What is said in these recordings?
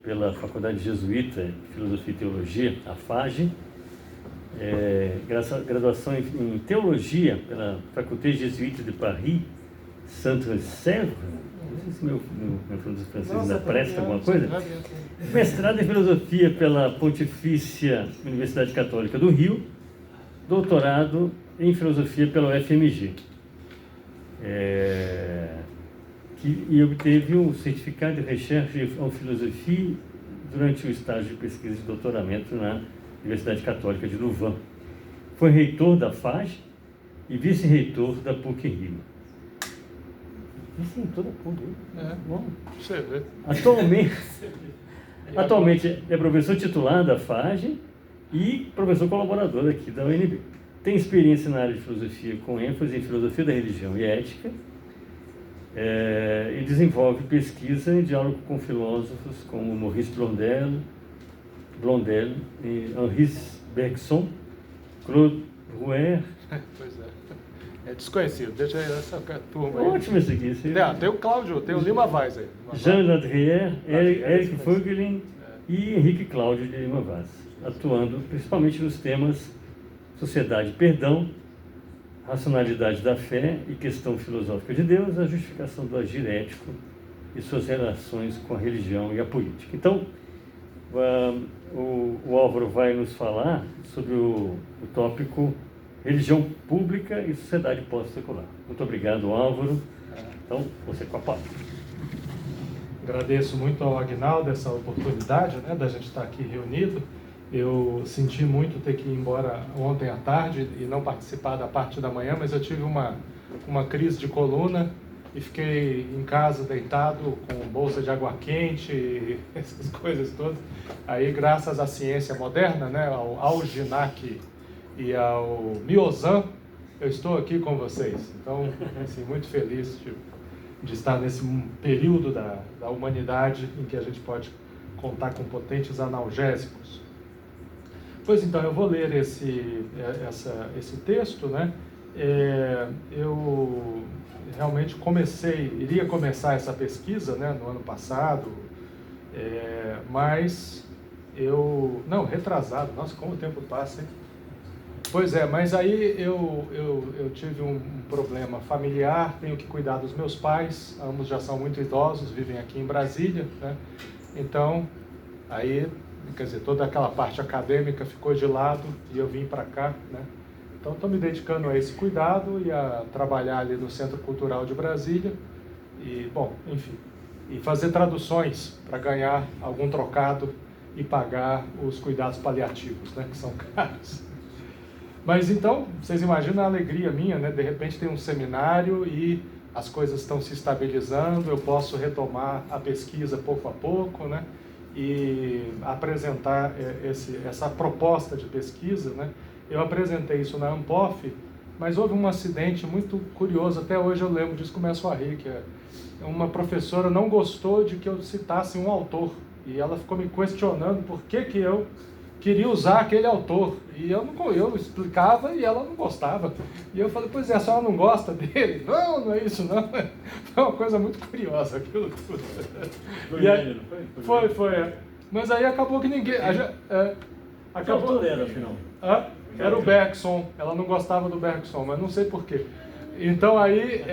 pela Faculdade Jesuíta de Filosofia e Teologia, a FAGE, graduação em Teologia pela Faculté Jésuite de Paris, Saint-Sèvres, não sei se meu francês ainda presta alguma coisa, mestrado em Filosofia pela Pontifícia Universidade Católica do Rio, doutorado em Filosofia pela UFMG, e obteve um certificado de recherche em filosofia durante o estágio de pesquisa de doutoramento na Universidade Católica de Louvain. Foi reitor da FAGE e vice-reitor da PUC-Rio. Vice-reitor da PUC-Rio? Bom. Você vê. Atualmente é professor titular da FAGE e professor colaborador aqui da UNB. Tem experiência na área de filosofia com ênfase em filosofia da religião e ética, e desenvolve pesquisa em diálogo com filósofos como Maurice Blondel e Henri Bergson, Claude Rouer. Pois é desconhecido, deixa aí essa turma aí. Ótimo esse aqui. Tem o Cláudio, tem o Lima Vaz aí. Jean Ladrière, Eric Voegelin e Henrique Cláudio de Lima Vaz, atuando principalmente nos temas sociedade e perdão, racionalidade da fé e questão filosófica de Deus, a justificação do agir ético e suas relações com a religião e a política. Então, o Álvaro vai nos falar sobre o tópico religião pública e sociedade pós-secular. Muito obrigado, Álvaro. Então, você com a palavra. Agradeço muito ao Aguinaldo essa oportunidade, né, da gente estar aqui reunido. Eu senti muito ter que ir embora ontem à tarde e não participar da parte da manhã, mas eu tive uma crise de coluna e fiquei em casa deitado com bolsa de água quente e essas coisas todas. Aí, graças à ciência moderna, né, ao Alginac e ao Miozan, eu estou aqui com vocês. Então, assim, muito feliz de estar nesse período da humanidade em que a gente pode contar com potentes analgésicos. Pois então, eu vou ler esse texto, né? Eu realmente iria começar essa pesquisa, né, no ano passado, mas retrasado, nossa, como o tempo passa, hein? Pois é, mas aí eu tive um problema familiar, tenho que cuidar dos meus pais, ambos já são muito idosos, vivem aqui em Brasília, né? Então, aí, quer dizer, toda aquela parte acadêmica ficou de lado e eu vim para cá, né? Então, estou me dedicando a esse cuidado e a trabalhar ali no Centro Cultural de Brasília e, bom, enfim, e fazer traduções para ganhar algum trocado e pagar os cuidados paliativos, né, que são caros. Mas então, vocês imaginam a alegria minha, né? De repente tem um seminário e as coisas estão se estabilizando, eu posso retomar a pesquisa pouco a pouco, né? E apresentar essa proposta de pesquisa, né? Eu apresentei isso na Ampof, mas houve um acidente muito curioso, até hoje eu lembro disso, começo a rir, que uma professora não gostou de que eu citasse um autor, e ela ficou me questionando por que eu queria usar aquele autor, e eu explicava e ela não gostava, e eu falei, pois é, a senhora não gosta dele? Não é isso não, foi uma coisa muito curiosa aquilo tudo. Foi, mas aí acabou que ninguém... Acabou era, afinal. Era o Bergson, ela não gostava do Bergson, mas não sei porquê. Então aí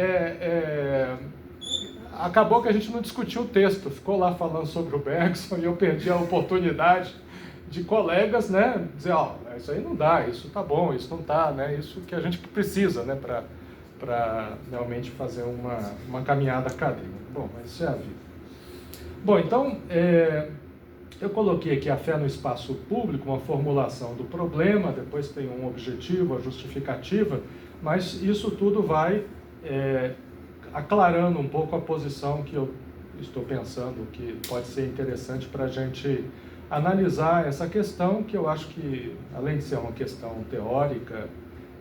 acabou que a gente não discutiu o texto, ficou lá falando sobre o Bergson e eu perdi a oportunidade de colegas, né, dizer, isso aí não dá, isso tá bom, isso não tá, né, isso que a gente precisa, né, para realmente fazer uma caminhada acadêmica. Bom, mas isso é a vida. Bom, então, eu coloquei aqui a fé no espaço público, uma formulação do problema, depois tem um objetivo, a justificativa, mas isso tudo vai aclarando um pouco a posição que eu estou pensando que pode ser interessante para a gente analisar essa questão, que eu acho que, além de ser uma questão teórica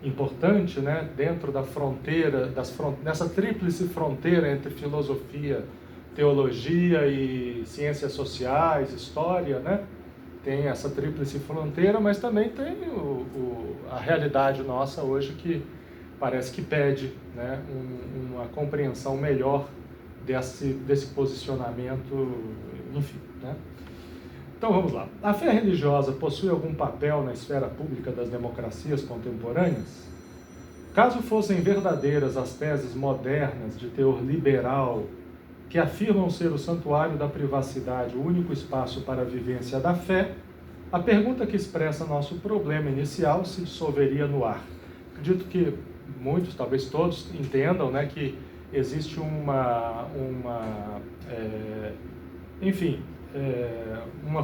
importante, né, dentro da fronteira, nessa tríplice fronteira entre filosofia, teologia e ciências sociais, história, né, tem essa tríplice fronteira, mas também tem a realidade nossa hoje que parece que pede, né, uma compreensão melhor desse posicionamento, enfim, né. Então vamos lá. A fé religiosa possui algum papel na esfera pública das democracias contemporâneas? Caso fossem verdadeiras as teses modernas de teor liberal que afirmam ser o santuário da privacidade o único espaço para a vivência da fé, a pergunta que expressa nosso problema inicial se dissolveria no ar. Acredito que muitos, talvez todos, entendam, né, que existe uma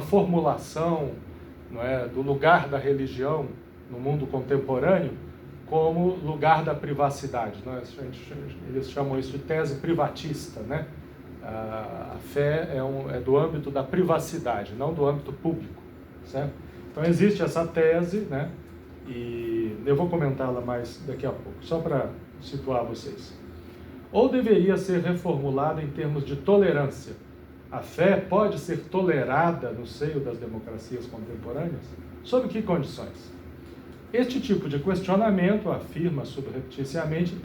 formulação, não é, do lugar da religião no mundo contemporâneo como lugar da privacidade. Não é? Eles chamam isso de tese privatista, né? A fé é do âmbito da privacidade, não do âmbito público, certo? Então existe essa tese, né? E eu vou comentá-la mais daqui a pouco, só para situar vocês. Ou deveria ser reformulada em termos de tolerância. A fé pode ser tolerada no seio das democracias contemporâneas? Sob que condições? Este tipo de questionamento afirma subrepticiamente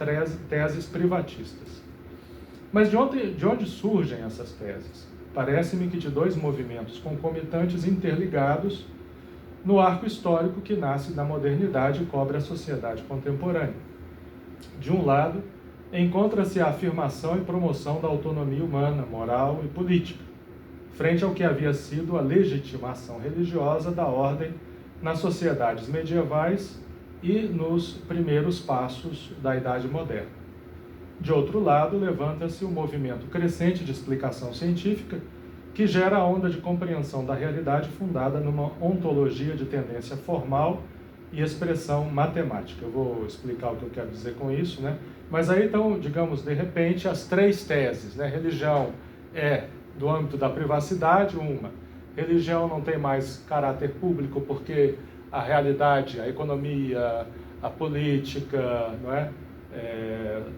teses privatistas. Mas de onde surgem essas teses? Parece-me que de dois movimentos concomitantes interligados no arco histórico que nasce da modernidade e cobre a sociedade contemporânea. De um lado, encontra-se a afirmação e promoção da autonomia humana, moral e política, frente ao que havia sido a legitimação religiosa da ordem nas sociedades medievais e nos primeiros passos da Idade Moderna. De outro lado, levanta-se um movimento crescente de explicação científica que gera a onda de compreensão da realidade fundada numa ontologia de tendência formal e expressão matemática. Eu vou explicar o que eu quero dizer com isso, né? Mas aí, então, digamos, de repente, as três teses, né? Religião é do âmbito da privacidade, uma. Religião não tem mais caráter público porque a realidade, a economia, a política, não é?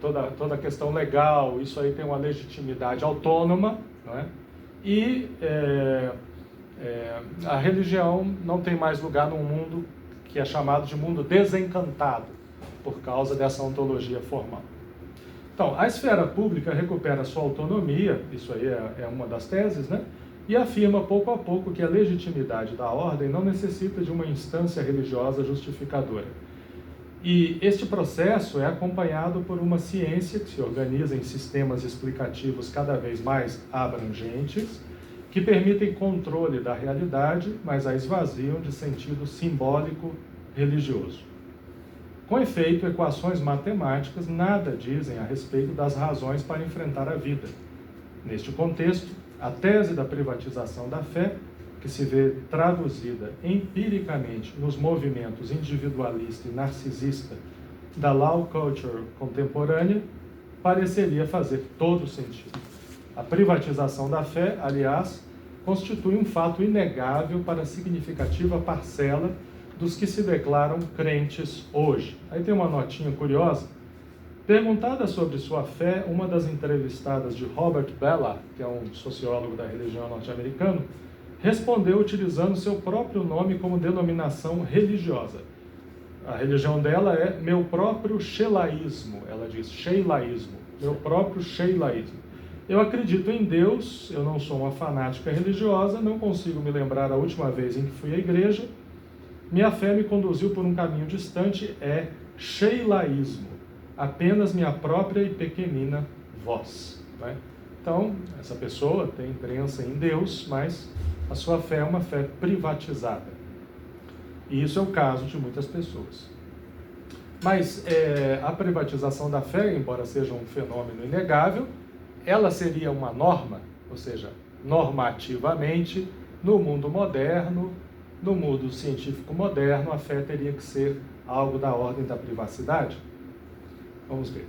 Toda a questão legal, isso aí tem uma legitimidade autônoma, não é? E a religião não tem mais lugar num mundo que é chamado de mundo desencantado, por causa dessa ontologia formal. Então, a esfera pública recupera sua autonomia, isso aí é uma das teses, né? E afirma pouco a pouco que a legitimidade da ordem não necessita de uma instância religiosa justificadora. E este processo é acompanhado por uma ciência que se organiza em sistemas explicativos cada vez mais abrangentes, que permitem controle da realidade, mas a esvaziam de sentido simbólico religioso. Com efeito, equações matemáticas nada dizem a respeito das razões para enfrentar a vida. Neste contexto, a tese da privatização da fé, que se vê traduzida empiricamente nos movimentos individualista e narcisista da law culture contemporânea, pareceria fazer todo sentido. A privatização da fé, aliás, constitui um fato inegável para a significativa parcela dos que se declaram crentes hoje. Aí tem uma notinha curiosa. Perguntada sobre sua fé, uma das entrevistadas de Robert Bellah, que é um sociólogo da religião norte-americano, respondeu utilizando seu próprio nome como denominação religiosa. A religião dela é meu próprio sheilaísmo. Ela diz sheilaísmo, meu próprio sheilaísmo. Eu acredito em Deus, eu não sou uma fanática religiosa, não consigo me lembrar a última vez em que fui à igreja. Minha fé me conduziu por um caminho distante, é sheilaísmo, apenas minha própria e pequenina voz. Né? Então, essa pessoa tem crença em Deus, mas a sua fé é uma fé privatizada. E isso é o caso de muitas pessoas. Mas a privatização da fé, embora seja um fenômeno inegável, ela seria uma norma, ou seja, normativamente, no mundo moderno, no mundo científico moderno, a fé teria que ser algo da ordem da privacidade? Vamos ver.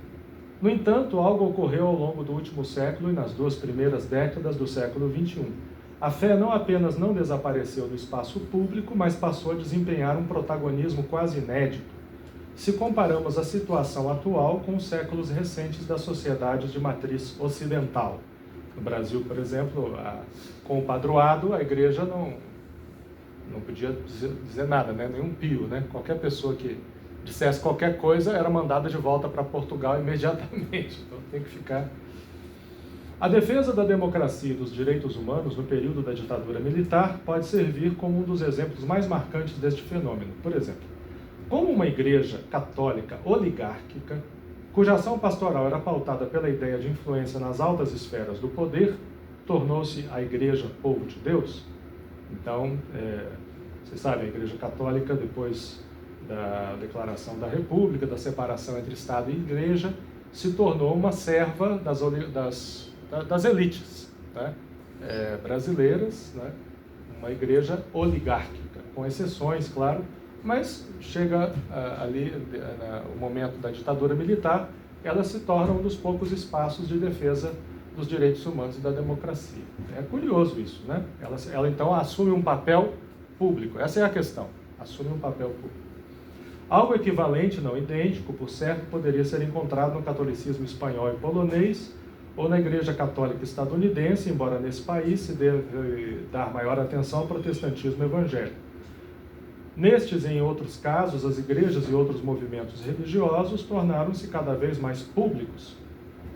No entanto, algo ocorreu ao longo do último século e nas duas primeiras décadas do século XXI. A fé não apenas não desapareceu do espaço público, mas passou a desempenhar um protagonismo quase inédito, se comparamos a situação atual com os séculos recentes das sociedades de matriz ocidental. No Brasil, por exemplo, com o padroado, a igreja não podia dizer nada, né? Nenhum pio, né? Qualquer pessoa que dissesse qualquer coisa era mandada de volta para Portugal imediatamente. Então tem que ficar A defesa da democracia e dos direitos humanos no período da ditadura militar pode servir como um dos exemplos mais marcantes deste fenômeno. Por exemplo, como uma igreja católica oligárquica, cuja ação pastoral era pautada pela ideia de influência nas altas esferas do poder, tornou-se a Igreja Povo de Deus. Então, vocês sabem, a Igreja Católica, depois da Declaração da República, da separação entre Estado e Igreja, se tornou uma serva das elites, né? Brasileiras, né? Uma igreja oligárquica, com exceções, claro, mas chega ali o momento da ditadura militar, ela se torna um dos poucos espaços de defesa dos direitos humanos e da democracia. É curioso isso, né? Ela então assume um papel público, essa é a questão, assume um papel público. Algo equivalente, não idêntico, por certo, poderia ser encontrado no catolicismo espanhol e polonês, ou na Igreja Católica estadunidense, embora nesse país se deve dar maior atenção ao protestantismo evangélico. Nestes e em outros casos, as igrejas e outros movimentos religiosos tornaram-se cada vez mais públicos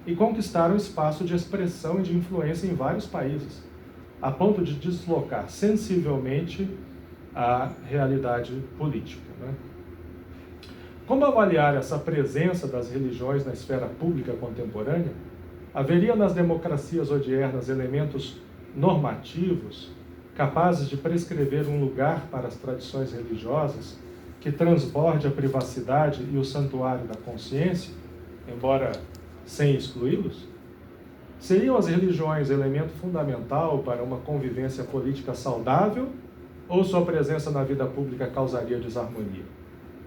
e conquistaram espaço de expressão e de influência em vários países, a ponto de deslocar sensivelmente a realidade política, né? Como avaliar essa presença das religiões na esfera pública contemporânea? Haveria nas democracias odiernas elementos normativos capazes de prescrever um lugar para as tradições religiosas que transborde a privacidade e o santuário da consciência, embora sem excluí-los? Seriam as religiões elemento fundamental para uma convivência política saudável ou sua presença na vida pública causaria desarmonia?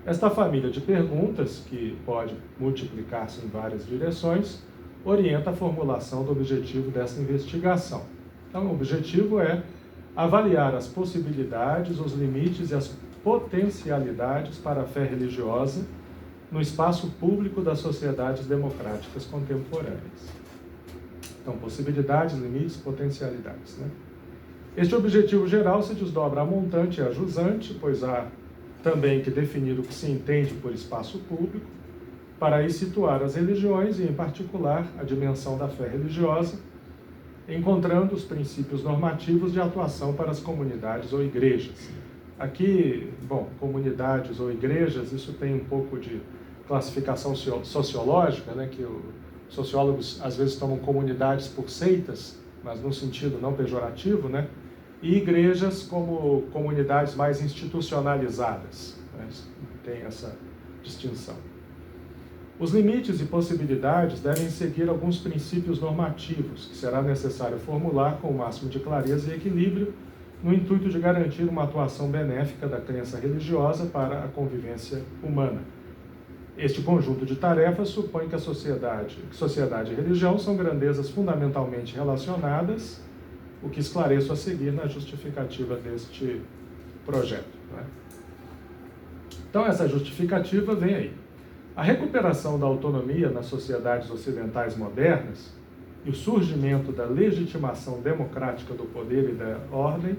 Esta família de perguntas, que pode multiplicar-se em várias direções, orienta a formulação do objetivo dessa investigação. Então, o objetivo é avaliar as possibilidades, os limites e as potencialidades para a fé religiosa no espaço público das sociedades democráticas contemporâneas. Então, possibilidades, limites, potencialidades, né? Este objetivo geral se desdobra a montante e a jusante, pois há também que definir o que se entende por espaço público, para aí situar as religiões e, em particular, a dimensão da fé religiosa, encontrando os princípios normativos de atuação para as comunidades ou igrejas. Aqui, bom, comunidades ou igrejas, isso tem um pouco de classificação sociológica, né, que os sociólogos às vezes tomam comunidades por seitas, mas num sentido não pejorativo, né, e igrejas como comunidades mais institucionalizadas, né, tem essa distinção. Os limites e possibilidades devem seguir alguns princípios normativos, que será necessário formular com o máximo de clareza e equilíbrio, no intuito de garantir uma atuação benéfica da crença religiosa para a convivência humana. Este conjunto de tarefas supõe que sociedade e religião são grandezas fundamentalmente relacionadas, o que esclareço a seguir na justificativa deste projeto, né? Então, essa justificativa vem aí. A recuperação da autonomia nas sociedades ocidentais modernas e o surgimento da legitimação democrática do poder e da ordem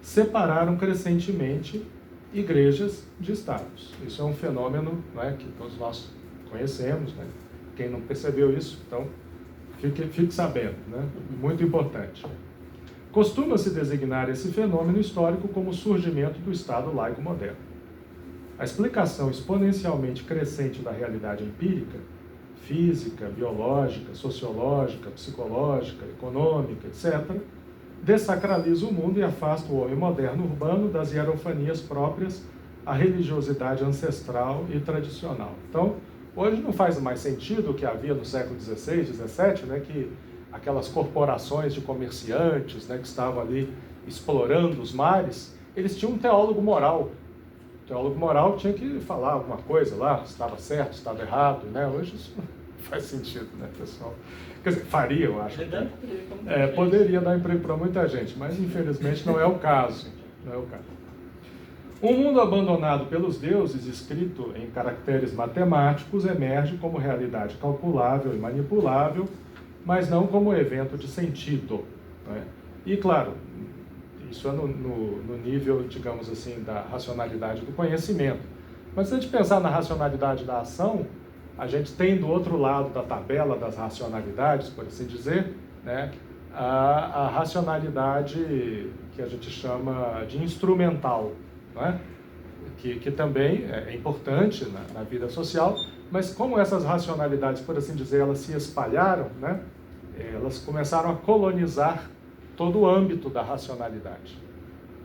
separaram crescentemente igrejas de estados. Isso é um fenômeno, né, que todos nós conhecemos, né? Quem não percebeu isso, então fique sabendo, né? Muito importante. Costuma-se designar esse fenômeno histórico como o surgimento do Estado laico moderno. A explicação exponencialmente crescente da realidade empírica, física, biológica, sociológica, psicológica, econômica, etc., dessacraliza o mundo e afasta o homem moderno urbano das hierofanias próprias à religiosidade ancestral e tradicional. Então, hoje não faz mais sentido o que havia no século XVI, XVII, né, que aquelas corporações de comerciantes, né, que estavam ali explorando os mares, eles tinham um teólogo moral. O teólogo moral tinha que falar alguma coisa lá, se estava certo, se estava errado, né? Hoje isso não faz sentido, né, pessoal? Quer dizer, faria, eu acho. Poderia dar emprego para muita gente, mas infelizmente não é o caso. Não é o caso. Um mundo abandonado pelos deuses, escrito em caracteres matemáticos, emerge como realidade calculável e manipulável, mas não como evento de sentido, né? E, claro, isso é no nível, digamos assim, da racionalidade do conhecimento. Mas se a gente pensar na racionalidade da ação, a gente tem do outro lado da tabela das racionalidades, por assim dizer, né, a racionalidade que a gente chama de instrumental, né, que também é importante na vida social, mas como essas racionalidades, por assim dizer, elas se espalharam, né, elas começaram a colonizar todo o âmbito da racionalidade.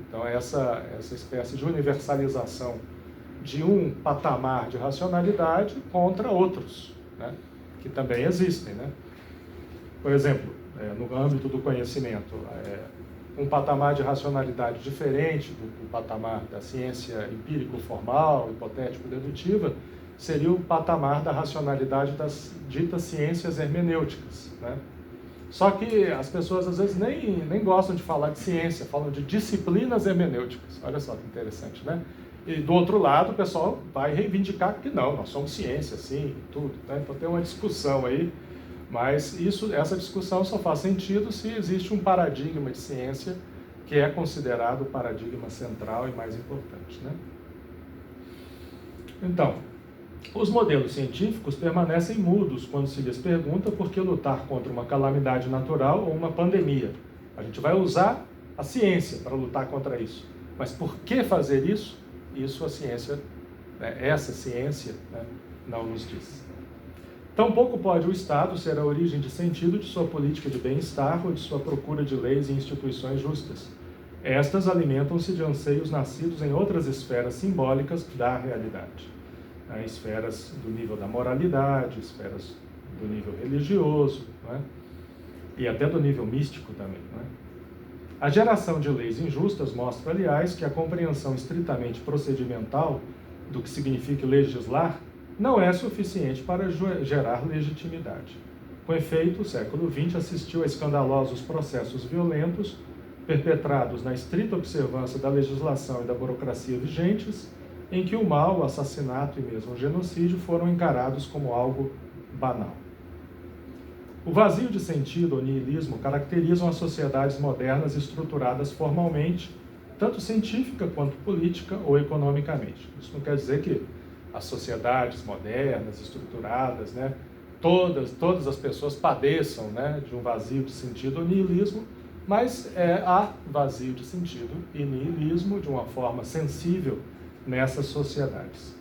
Então, essa espécie de universalização de um patamar de racionalidade contra outros, né, que também existem, né? Por exemplo, no âmbito do conhecimento, um patamar de racionalidade diferente do patamar da ciência empírico-formal, hipotético-dedutiva, seria o patamar da racionalidade das ditas ciências hermenêuticas, né? Só que as pessoas às vezes nem gostam de falar de ciência, falam de disciplinas hermenêuticas. Olha só que interessante, né? E do outro lado, o pessoal vai reivindicar que não, nós somos ciência, sim, tudo, né? Então tem uma discussão aí, mas essa discussão só faz sentido se existe um paradigma de ciência que é considerado o paradigma central e mais importante, né? Então, os modelos científicos permanecem mudos quando se lhes pergunta por que lutar contra uma calamidade natural ou uma pandemia. A gente vai usar a ciência para lutar contra isso. Mas por que fazer isso? Isso a ciência, essa ciência, né, não nos diz. Tampouco pode o Estado ser a origem de sentido de sua política de bem-estar ou de sua procura de leis e instituições justas. Estas alimentam-se de anseios nascidos em outras esferas simbólicas da realidade. Esferas do nível da moralidade, esferas do nível religioso, né? E até do nível místico também, né? A geração de leis injustas mostra, aliás, que a compreensão estritamente procedimental do que significa legislar não é suficiente para gerar legitimidade. Com efeito, o século XX assistiu a escandalosos processos violentos perpetrados na estrita observância da legislação e da burocracia vigentes, em que o mal, o assassinato e mesmo o genocídio foram encarados como algo banal. O vazio de sentido ou niilismo caracterizam as sociedades modernas estruturadas formalmente, tanto científica quanto política ou economicamente. Isso não quer dizer que as sociedades modernas, estruturadas, né, todas as pessoas padeçam, né, de um vazio de sentido ou niilismo, mas há vazio de sentido e niilismo de uma forma sensível nessas sociedades.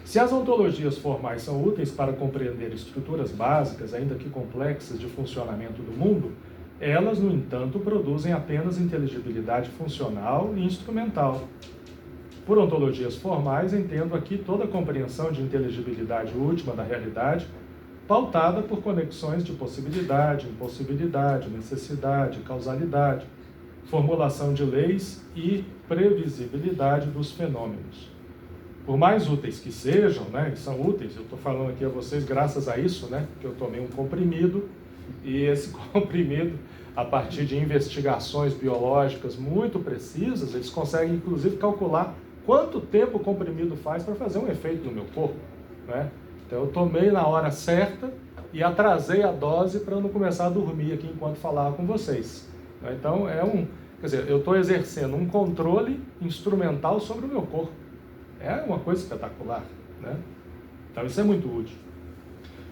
Se as ontologias formais são úteis para compreender estruturas básicas, ainda que complexas, de funcionamento do mundo, elas, no entanto, produzem apenas inteligibilidade funcional e instrumental. Por ontologias formais, entendo aqui toda a compreensão de inteligibilidade última da realidade, pautada por conexões de possibilidade, impossibilidade, necessidade, causalidade, formulação de leis e previsibilidade dos fenômenos. Por mais úteis que sejam, né, são úteis, eu estou falando aqui a vocês graças a isso, né, que eu tomei um comprimido, e esse comprimido, a partir de investigações biológicas muito precisas, eles conseguem inclusive calcular quanto tempo o comprimido faz para fazer um efeito no meu corpo, né? Então eu tomei na hora certa e atrasei a dose para eu não começar a dormir aqui enquanto falava com vocês. Então quer dizer, eu estou exercendo um controle instrumental sobre o meu corpo. É uma coisa espetacular, né? Então isso é muito útil.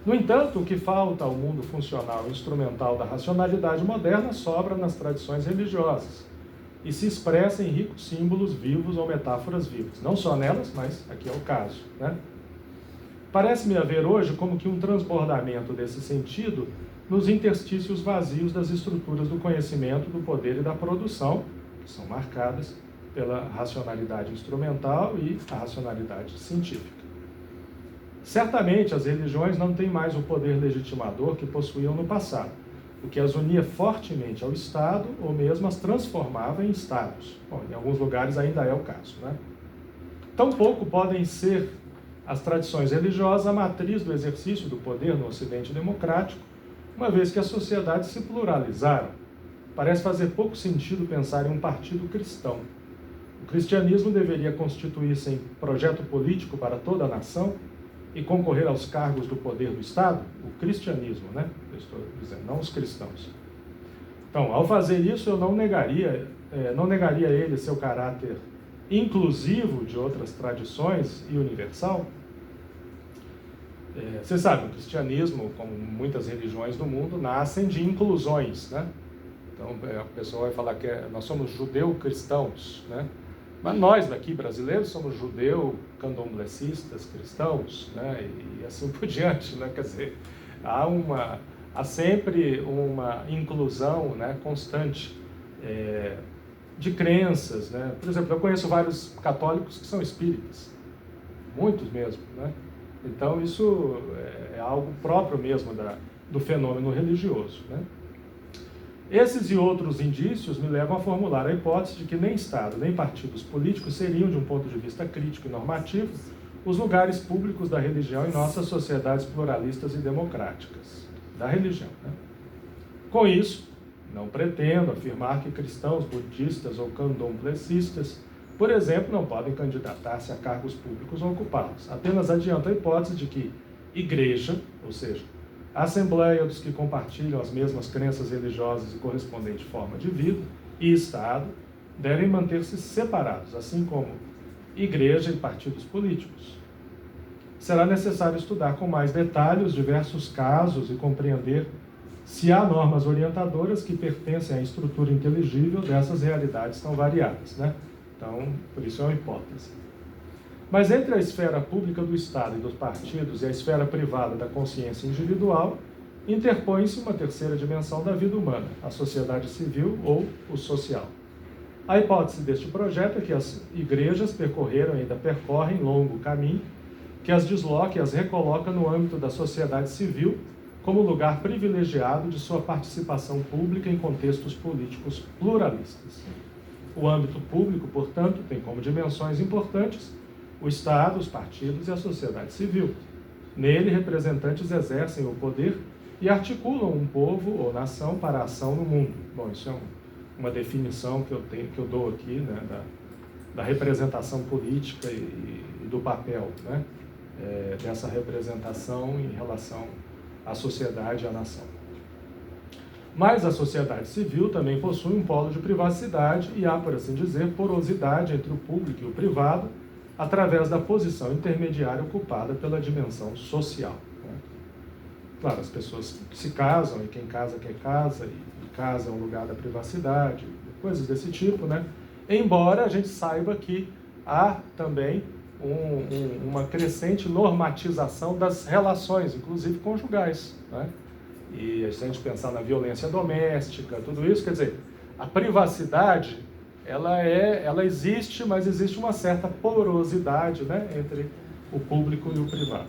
No entanto, o que falta ao mundo funcional e instrumental da racionalidade moderna sobra nas tradições religiosas e se expressa em ricos símbolos vivos ou metáforas vivas. Não só nelas, mas aqui é o caso, né? Parece-me haver hoje como que um transbordamento desse sentido nos interstícios vazios das estruturas do conhecimento, do poder e da produção, que são marcadas pela racionalidade instrumental e a racionalidade científica. Certamente as religiões não têm mais o poder legitimador que possuíam no passado, o que as unia fortemente ao Estado ou mesmo as transformava em Estados. Bom, em alguns lugares ainda é o caso, né? Tampouco podem ser as tradições religiosas a matriz do exercício do poder no Ocidente democrático, uma vez que as sociedades se pluralizaram. Parece fazer pouco sentido pensar em um partido cristão. O cristianismo deveria constituir-se em projeto político para toda a nação e concorrer aos cargos do poder do Estado? O cristianismo, né? Eu estou dizendo, não os cristãos. Então, ao fazer isso, eu não negaria a ele seu caráter inclusivo de outras tradições e universal. Você sabe, o cristianismo, como muitas religiões do mundo, nascem de inclusões, né? Então, a pessoa vai falar que nós somos judeu-cristãos, né? Mas nós aqui, brasileiros, somos judeu-candomblecistas cristãos, né? E assim por diante, né? Quer dizer, há sempre uma inclusão, né, constante de crenças, né? Por exemplo, eu conheço vários católicos que são espíritas, muitos mesmo, né? Então, isso é algo próprio mesmo do fenômeno religioso, né? Esses e outros indícios me levam a formular a hipótese de que nem Estado, nem partidos políticos seriam, de um ponto de vista crítico e normativo, os lugares públicos da religião em nossas sociedades pluralistas e democráticas. Da religião, né? Com isso, não pretendo afirmar que cristãos, budistas ou candomblecistas, por exemplo, não podem candidatar-se a cargos públicos ou ocupá-los. Apenas adianto a hipótese de que igreja, ou seja, a assembleia dos que compartilham as mesmas crenças religiosas e correspondente forma de vida, e Estado, devem manter-se separados, assim como igreja e partidos políticos. Será necessário estudar com mais detalhe os diversos casos e compreender se há normas orientadoras que pertencem à estrutura inteligível dessas realidades tão variadas, né? Então, por isso é uma hipótese. Mas entre a esfera pública do Estado e dos partidos e a esfera privada da consciência individual, interpõe-se uma terceira dimensão da vida humana, a sociedade civil ou o social. A hipótese deste projeto é que as igrejas percorreram e ainda percorrem longo caminho que as desloca e as recoloca no âmbito da sociedade civil como lugar privilegiado de sua participação pública em contextos políticos pluralistas. O âmbito público, portanto, tem como dimensões importantes o Estado, os partidos e a sociedade civil. Nele, representantes exercem o poder e articulam um povo ou nação para a ação no mundo. Bom, isso é uma definição que eu dou aqui, né, da representação política e do papel, né, dessa representação em relação à sociedade e à nação. Mas a sociedade civil também possui um polo de privacidade e há, por assim dizer, porosidade entre o público e o privado, através da posição intermediária ocupada pela dimensão social, né? Claro, as pessoas que se casam, e quem casa quer casa, e casa é um lugar da privacidade, coisas desse tipo, né? Embora a gente saiba que há também uma crescente normatização das relações, inclusive conjugais, né? E se a gente pensar na violência doméstica, tudo isso, quer dizer, a privacidade, ela existe, mas existe uma certa porosidade, né, entre o público e o privado.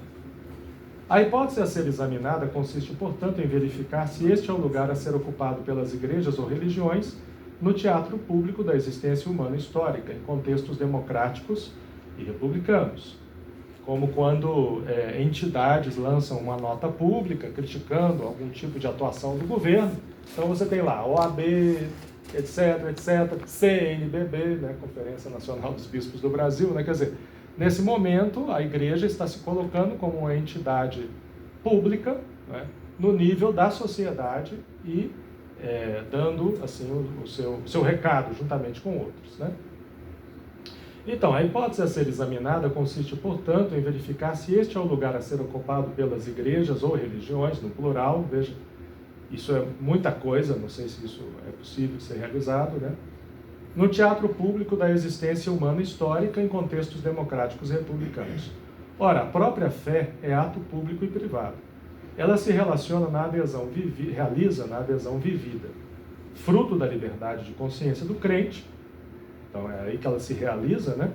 A hipótese a ser examinada consiste, portanto, em verificar se este é o lugar a ser ocupado pelas igrejas ou religiões no teatro público da existência humana histórica, em contextos democráticos e republicanos. Como quando entidades lançam uma nota pública criticando algum tipo de atuação do governo. Então você tem lá OAB, etc, CNBB, né, Conferência Nacional dos Bispos do Brasil, né, quer dizer, nesse momento a igreja está se colocando como uma entidade pública, né, no nível da sociedade e dando assim o seu recado juntamente com outros, né? Então, a hipótese a ser examinada consiste, portanto, em verificar se este é o lugar a ser ocupado pelas igrejas ou religiões, no plural. Veja, isso é muita coisa, não sei se isso é possível de ser realizado, né? No teatro público da existência humana histórica em contextos democráticos e republicanos. Ora, a própria fé é ato público e privado. Ela se relaciona realiza na adesão vivida, fruto da liberdade de consciência do crente. Então é aí que ela se realiza, né?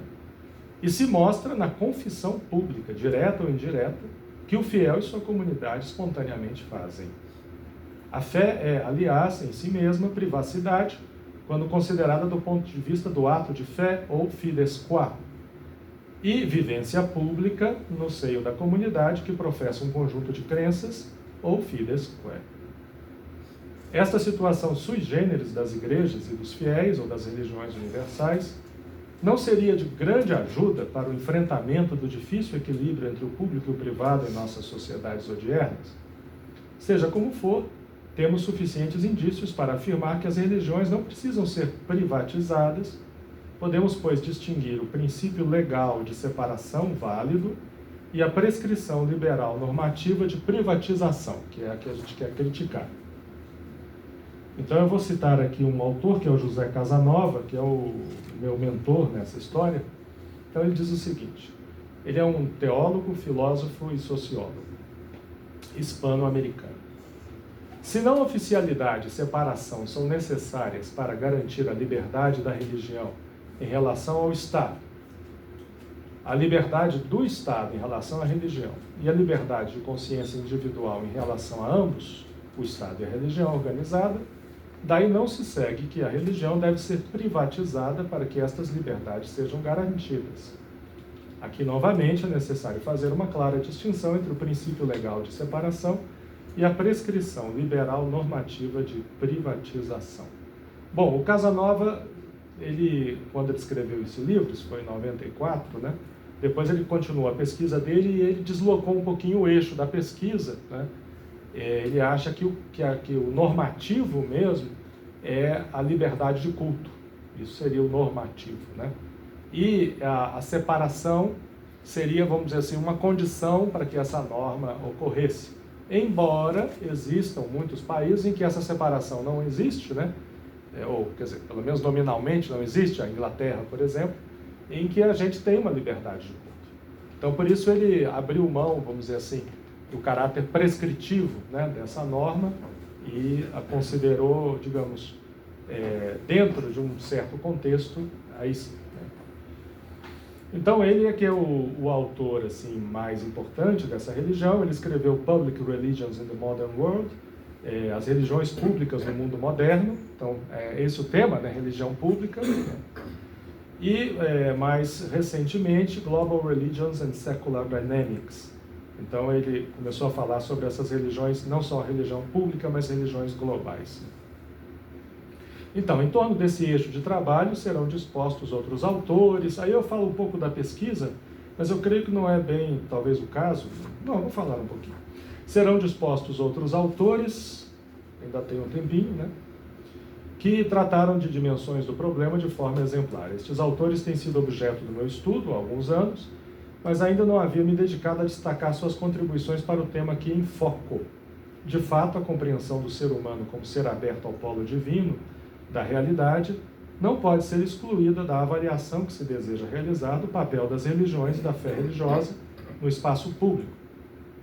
E se mostra na confissão pública, direta ou indireta, que o fiel e sua comunidade espontaneamente fazem. A fé é, aliás, em si mesma, privacidade, quando considerada do ponto de vista do ato de fé ou fides qua, e vivência pública no seio da comunidade que professa um conjunto de crenças ou fides qua. Esta situação sui generis das igrejas e dos fiéis ou das religiões universais não seria de grande ajuda para o enfrentamento do difícil equilíbrio entre o público e o privado em nossas sociedades odiernas? Seja como for, temos suficientes indícios para afirmar que as religiões não precisam ser privatizadas. Podemos, pois, distinguir o princípio legal de separação válido e a prescrição liberal normativa de privatização, que é a que a gente quer criticar. Então eu vou citar aqui um autor, que é o José Casanova, que é o meu mentor nessa história. Então ele diz o seguinte: ele é um teólogo, filósofo e sociólogo hispano-americano. Se não oficialidade e separação são necessárias para garantir a liberdade da religião em relação ao Estado, a liberdade do Estado em relação à religião e a liberdade de consciência individual em relação a ambos, o Estado e a religião organizada, daí não se segue que a religião deve ser privatizada para que estas liberdades sejam garantidas. Aqui, novamente, é necessário fazer uma clara distinção entre o princípio legal de separação e a prescrição liberal normativa de privatização. Bom, o Casanova, quando ele escreveu esse livro, isso foi em 94, né? Depois ele continuou a pesquisa dele e ele deslocou um pouquinho o eixo da pesquisa, né? Ele acha que o normativo mesmo é a liberdade de culto. Isso seria o normativo, né? E a separação seria, vamos dizer assim, uma condição para que essa norma ocorresse. Embora existam muitos países em que essa separação não existe, né? Ou, quer dizer, pelo menos nominalmente não existe, a Inglaterra, por exemplo, em que a gente tem uma liberdade de culto. Então, por isso ele abriu mão, vamos dizer assim, do caráter prescritivo, né, dessa norma e a considerou, digamos, dentro de um certo contexto, aí sim. Né? Então, ele é que é o autor assim, mais importante dessa religião. Ele escreveu Public Religions in the Modern World, as religiões públicas no mundo moderno. Então, esse é o tema, né, religião pública. E, mais recentemente, Global Religions and Secular Dynamics. Então ele começou a falar sobre essas religiões, não só a religião pública, mas religiões globais. Então, em torno desse eixo de trabalho serão dispostos outros autores. Aí eu falo um pouco da pesquisa, mas eu creio que não é bem, talvez, o caso. Não, vou falar um pouquinho. Serão dispostos outros autores, ainda tem um tempinho, né? Que trataram de dimensões do problema de forma exemplar. Estes autores têm sido objeto do meu estudo há alguns anos, mas ainda não havia me dedicado a destacar suas contribuições para o tema aqui em foco. De fato, a compreensão do ser humano como ser aberto ao polo divino, da realidade, não pode ser excluída da avaliação que se deseja realizar do papel das religiões e da fé religiosa no espaço público.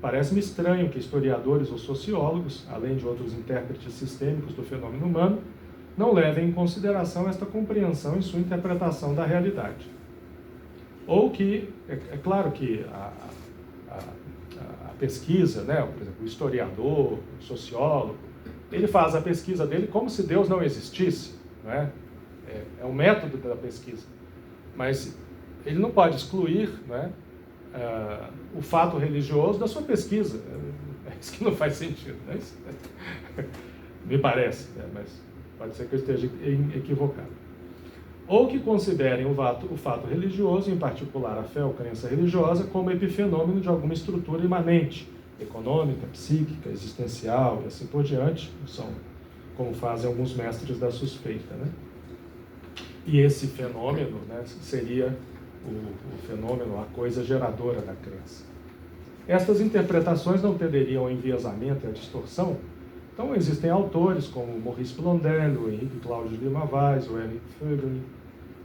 Parece-me estranho que historiadores ou sociólogos, além de outros intérpretes sistêmicos do fenômeno humano, não levem em consideração esta compreensão em sua interpretação da realidade. Ou que, é claro que a pesquisa, né, por exemplo, o historiador, o sociólogo, ele faz a pesquisa dele como se Deus não existisse, não é? É um método da pesquisa. Mas ele não pode excluir, não é, o fato religioso da sua pesquisa. É isso que não faz sentido, né? Me parece, né? Mas pode ser que eu esteja equivocado. Ou que considerem o fato religioso, em particular a fé ou crença religiosa, como epifenômeno de alguma estrutura imanente, econômica, psíquica, existencial e assim por diante, são como fazem alguns mestres da suspeita, né? E esse fenômeno, né, seria o fenômeno, a coisa geradora da crença. Estas interpretações não tenderiam ao enviesamento e à distorção. Então, existem autores como Maurice Blondel, o Henrique Cláudio de Lima Vaz, o Eric Fögel,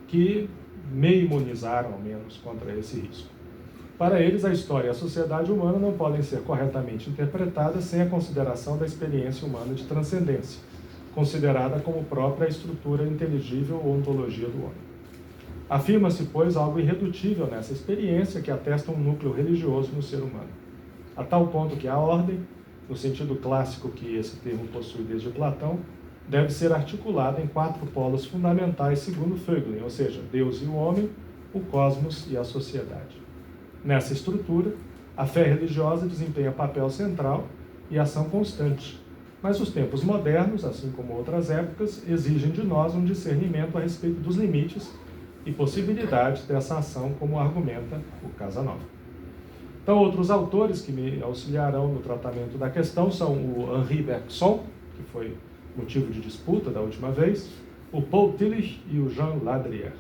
que me imunizaram, ao menos, contra esse risco. Para eles, a história e a sociedade humana não podem ser corretamente interpretadas sem a consideração da experiência humana de transcendência, considerada como própria estrutura inteligível ou ontologia do homem. Afirma-se, pois, algo irredutível nessa experiência que atesta um núcleo religioso no ser humano, a tal ponto que a ordem, no sentido clássico que esse termo possui desde Platão, deve ser articulada em 4 polos fundamentais segundo Fögel, ou seja, Deus e o homem, o cosmos e a sociedade. Nessa estrutura, a fé religiosa desempenha papel central e ação constante, mas os tempos modernos, assim como outras épocas, exigem de nós um discernimento a respeito dos limites e possibilidades dessa ação, como argumenta o Casanova. Então, outros autores que me auxiliarão no tratamento da questão são o Henri Bergson, que foi motivo de disputa da última vez, o Paul Tillich e o Jean Ladrier.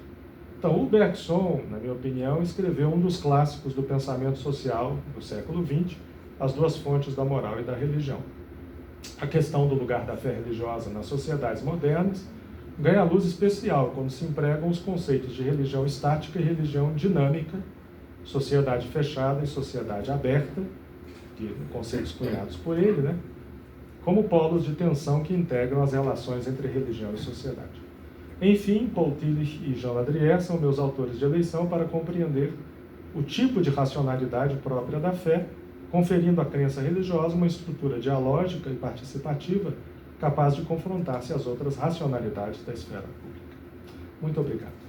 Então, o Bergson, na minha opinião, escreveu um dos clássicos do pensamento social do século XX, As Duas Fontes da Moral e da Religião. A questão do lugar da fé religiosa nas sociedades modernas ganha luz especial quando se empregam os conceitos de religião estática e religião dinâmica, sociedade fechada e sociedade aberta, conceitos cunhados por ele, né? Como polos de tensão que integram as relações entre religião e sociedade. Enfim, Paul Tillich e Jean Ladrieus são meus autores de eleição para compreender o tipo de racionalidade própria da fé, conferindo à crença religiosa uma estrutura dialógica e participativa capaz de confrontar-se às outras racionalidades da esfera pública. Muito obrigado.